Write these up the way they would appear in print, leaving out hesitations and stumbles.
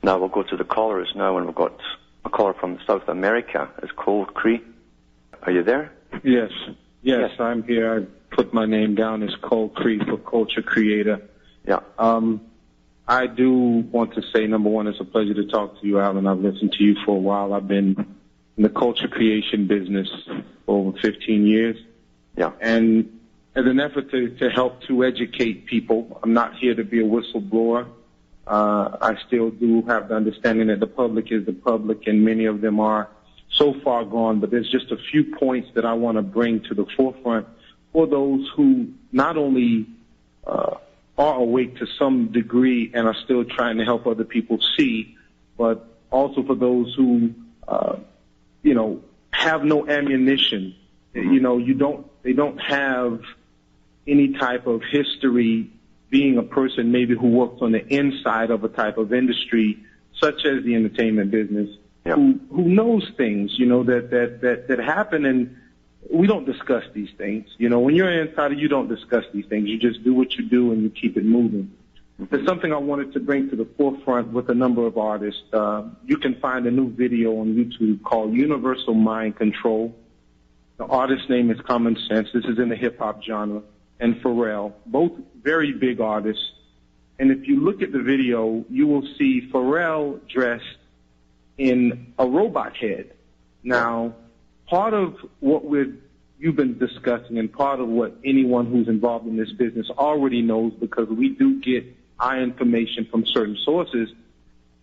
Now we'll go to the callers now, and we've got a caller from South America. It's Cole Cree. Are you there? Yes, I'm here. I put my name down as Cole Cree for Culture Creator. Yeah. I do want to say, number one, it's a pleasure to talk to you, Alan. I've listened to you for a while. I've been in the culture creation business for over 15 years. Yeah. And as an effort to help to educate people, I'm not here to be a whistleblower. I still do have the understanding that the public is the public, and many of them are so far gone, but there's just a few points that I want to bring to the forefront for those who not only are awake to some degree and are still trying to help other people see, but also for those who, have no ammunition. They don't have any type of history being a person maybe who works on the inside of a type of industry, such as the entertainment business, who knows things, that happen, and we don't discuss these things. When you're an insider, you don't discuss these things. You just do what you do and you keep it moving. There's something I wanted to bring to the forefront with a number of artists. You can find a new video on YouTube called Universal Mind Control. The artist's name is Common Sense. This is in the hip-hop genre. And Pharrell, both very big artists. And if you look at the video, you will see Pharrell dressed in a robot head. Now, part of what you've been discussing, and part of what anyone who's involved in this business already knows, because we do get our information from certain sources,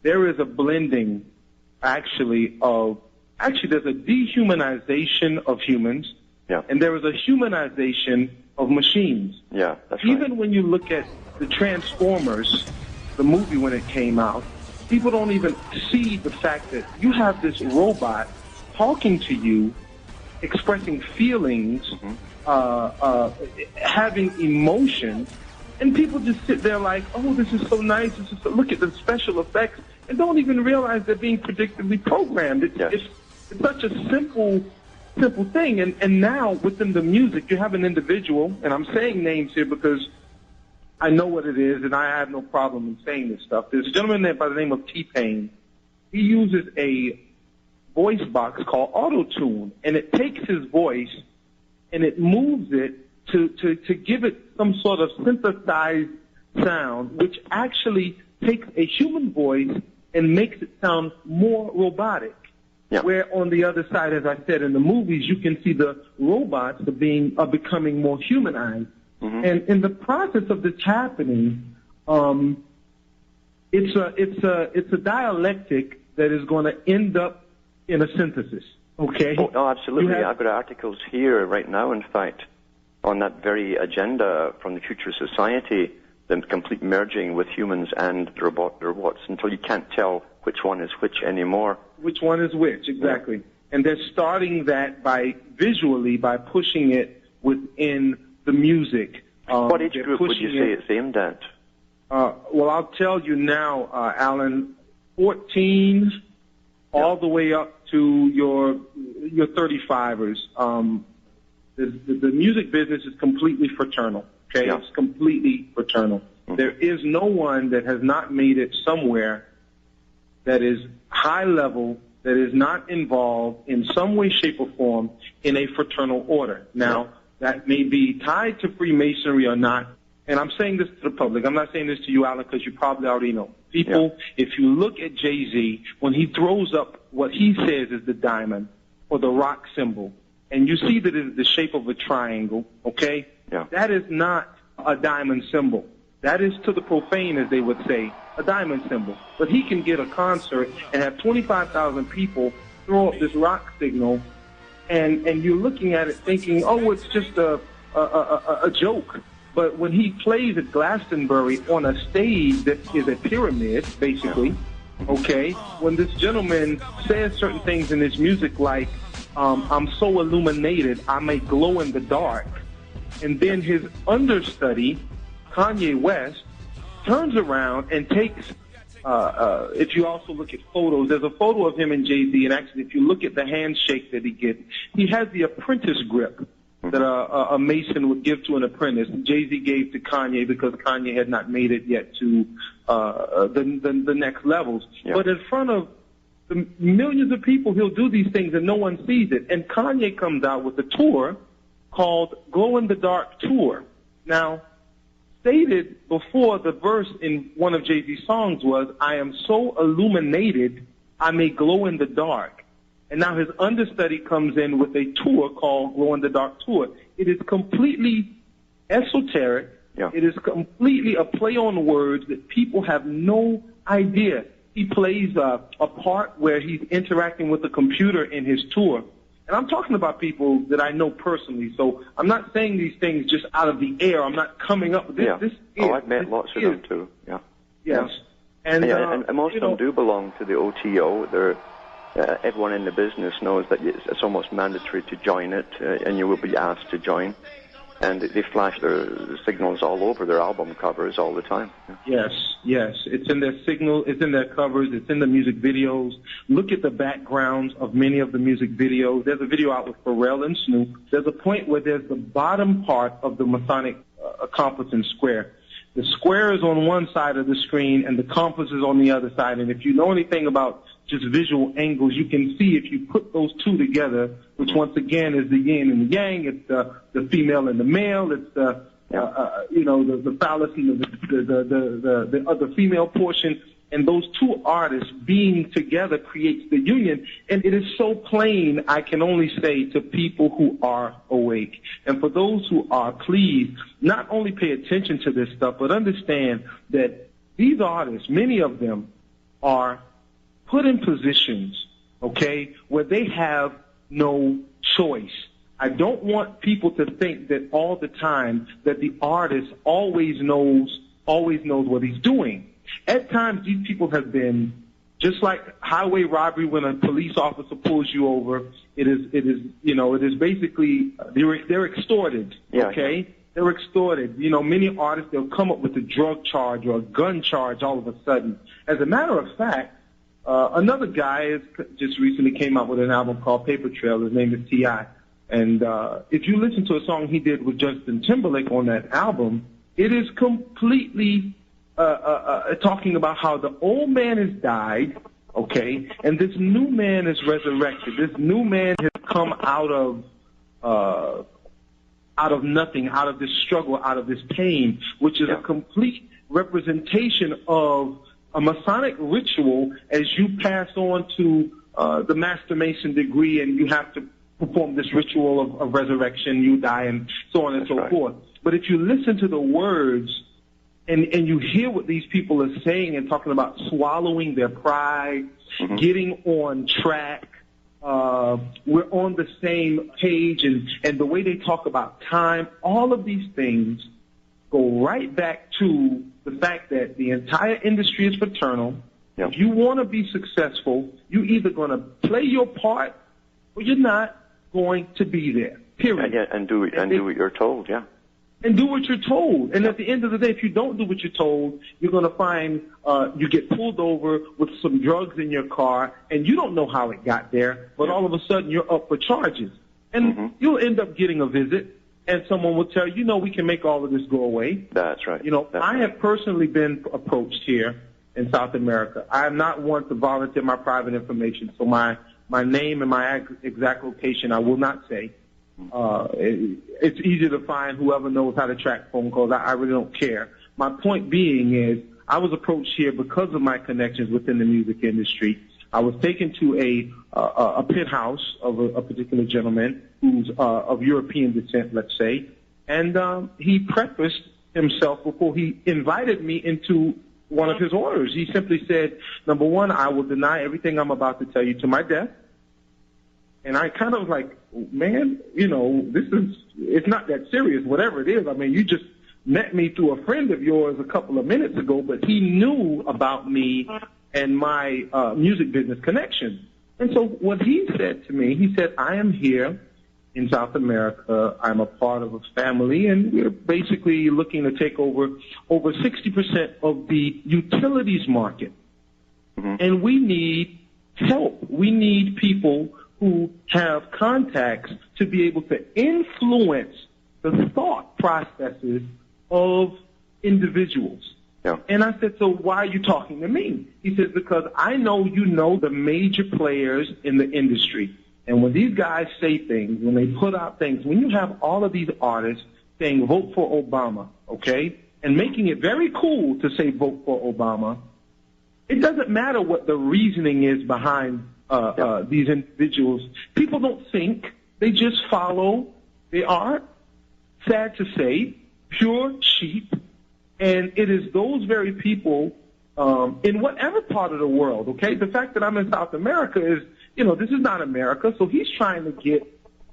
there is a blending, there's a dehumanization of humans, and there is a humanization of machines. Yeah, that's Even right. when you look at the Transformers, the movie when it came out, people don't even see the fact that you have this robot talking to you, expressing feelings, having emotion, and people just sit there like, oh, this is so nice. Look at the special effects, and don't even realize they're being predictively programmed. It's such a simple thing. And now within the music, you have an individual, and I'm saying names here because I know what it is, and I have no problem in saying this stuff. There's a gentleman there by the name of T-Pain. He uses a voice box called Auto-Tune, and it takes his voice and it moves it to give it some sort of synthesized sound, which actually takes a human voice and makes it sound more robotic. Yeah. Where on the other side, as I said, in the movies, you can see the robots are becoming more humanized. And in the process of this happening, it's a dialectic that is going to end up in a synthesis. Okay? Oh, no, absolutely. I've got articles here right now, in fact, on that very agenda from the Future Society, the complete merging with humans and the robots, until you can't tell which one is which anymore. Which one is which, exactly. Yeah. And they're starting that by pushing it within the music. What age group would you say it's aimed at? Well, I'll tell you now, Alan, 14 all the way up to your 35ers. The music business is completely fraternal. Okay, It's completely fraternal. There is no one that has not made it somewhere that is high level, that is not involved in some way, shape, or form in a fraternal order. Now, that may be tied to Freemasonry or not, and I'm saying this to the public. I'm not saying this to you, Alan, because you probably already know. People, if you look at Jay-Z, when he throws up what he says is the diamond or the rock symbol, and you see that it is the shape of a triangle, okay? Yeah. That is not a diamond symbol. That is, to the profane, as they would say, a diamond symbol. But he can get a concert and have 25,000 people throw up this rock signal, and you're looking at it thinking, oh, it's just a joke. But when he plays at Glastonbury on a stage that is a pyramid, basically, okay, when this gentleman says certain things in his music like, I'm so illuminated, I may glow in the dark, and then his understudy, Kanye West, turns around and takes, if you also look at photos, there's a photo of him and Jay-Z, and actually if you look at the handshake that he gets, he has the apprentice grip. that a mason would give to an apprentice. Jay-Z gave to Kanye because Kanye had not made it yet to the next levels. Yeah. But in front of the millions of people, he'll do these things and no one sees it. And Kanye comes out with a tour called Glow in the Dark Tour. Now, stated before the verse in one of Jay-Z's songs was, I am so illuminated, I may glow in the dark. And now his understudy comes in with a tour called Glow in the Dark Tour. It is completely esoteric. Yeah. It is completely a play on words that people have no idea. He plays a part where he's interacting with a computer in his tour. And I'm talking about people that I know personally, so I'm not saying these things just out of the air. I'm not coming up with this. Yeah. This I've met lots of them too. Yeah. Yes. Yeah. And most of them do belong to the OTO. They're everyone in the business knows that it's almost mandatory to join it, and you will be asked to join. And they flash their signals all over their album covers all the time. Yeah. Yes. It's in their signal. It's in their covers. It's in the music videos. Look at the backgrounds of many of the music videos. There's a video out with Pharrell and Snoop. There's a point where there's the bottom part of the Masonic compass and square. The square is on one side of the screen, and the compass is on the other side. And if you know anything about just visual angles, you can see if you put those two together, which once again is the yin and the yang. It's the female and the male. It's the phallus and the other female portion. And those two artists being together creates the union. And it is so plain, I can only say to people who are awake. And for those who are, please not only pay attention to this stuff, but understand that these artists, many of them, are put in positions, okay, where they have no choice. I don't want people to think that all the time that the artist always knows what he's doing. At times, these people have been just like highway robbery. When a police officer pulls you over, it is basically they're extorted. Yeah, okay, yeah. They're extorted. Many artists, they'll come up with a drug charge or a gun charge all of a sudden. As a matter of fact, another guy just recently came out with an album called Paper Trail. His name is T.I. And if you listen to a song he did with Justin Timberlake on that album, it is completely talking about how the old man has died, okay, and this new man is resurrected. This new man has come out of nothing, out of this struggle, out of this pain, which is a complete representation of a Masonic ritual as you pass on to the Master Mason degree, and you have to perform this ritual of resurrection, you die, and so on and so forth. But if you listen to the words and you hear what these people are saying and talking about swallowing their pride, getting on track, we're on the same page, and the way they talk about time, all of these things go right back to the fact that the entire industry is fraternal. Yep. If you want to be successful, you're either going to play your part or you're not going to be there, period. And do what you're told, yeah. And do what you're told. And at the end of the day, if you don't do what you're told, you're going to find you get pulled over with some drugs in your car, and you don't know how it got there, but all of a sudden you're up for charges. And you'll end up getting a visit, and someone will tell you, we can make all of this go away. That's right. I have personally been approached here in South America. I am not one to volunteer my private information, so my name and my exact location I will not say. It's easy to find whoever knows how to track phone calls. I really don't care. My point being is I was approached here because of my connections within the music industry. I was taken to a penthouse of a particular gentleman who's of European descent, let's say, and he prefaced himself before he invited me into one of his orders. He simply said, number one, I will deny everything I'm about to tell you to my death. And I kind of like, man, it's not that serious, whatever it is. I mean, you just met me through a friend of yours a couple of minutes ago, but he knew about me and my music business connection. And so what he said to me, he said, I am here in South America. I'm a part of a family, and we're basically looking to take over 60% of the utilities market. And we need help. We need people who have contacts to be able to influence the thought processes of individuals. Yeah. And I said, so why are you talking to me? He says, because I know you know the major players in the industry. And when these guys say things, when they put out things, when you have all of these artists saying vote for Obama, okay, and making it very cool to say vote for Obama, it doesn't matter what the reasoning is behind these individuals. People don't think. They just follow. They are, sad to say, pure sheep. And it is those very people in whatever part of the world, okay? The fact that I'm in South America is, this is not America, so he's trying to get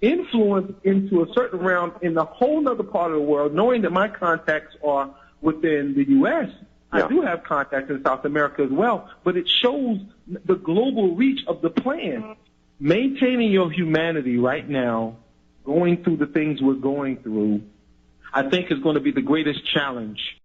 influence into a certain realm in a whole other part of the world, knowing that my contacts are within the U.S. Yeah. I do have contacts in South America as well, but it shows the global reach of the plan. Maintaining your humanity right now, going through the things we're going through, I think is going to be the greatest challenge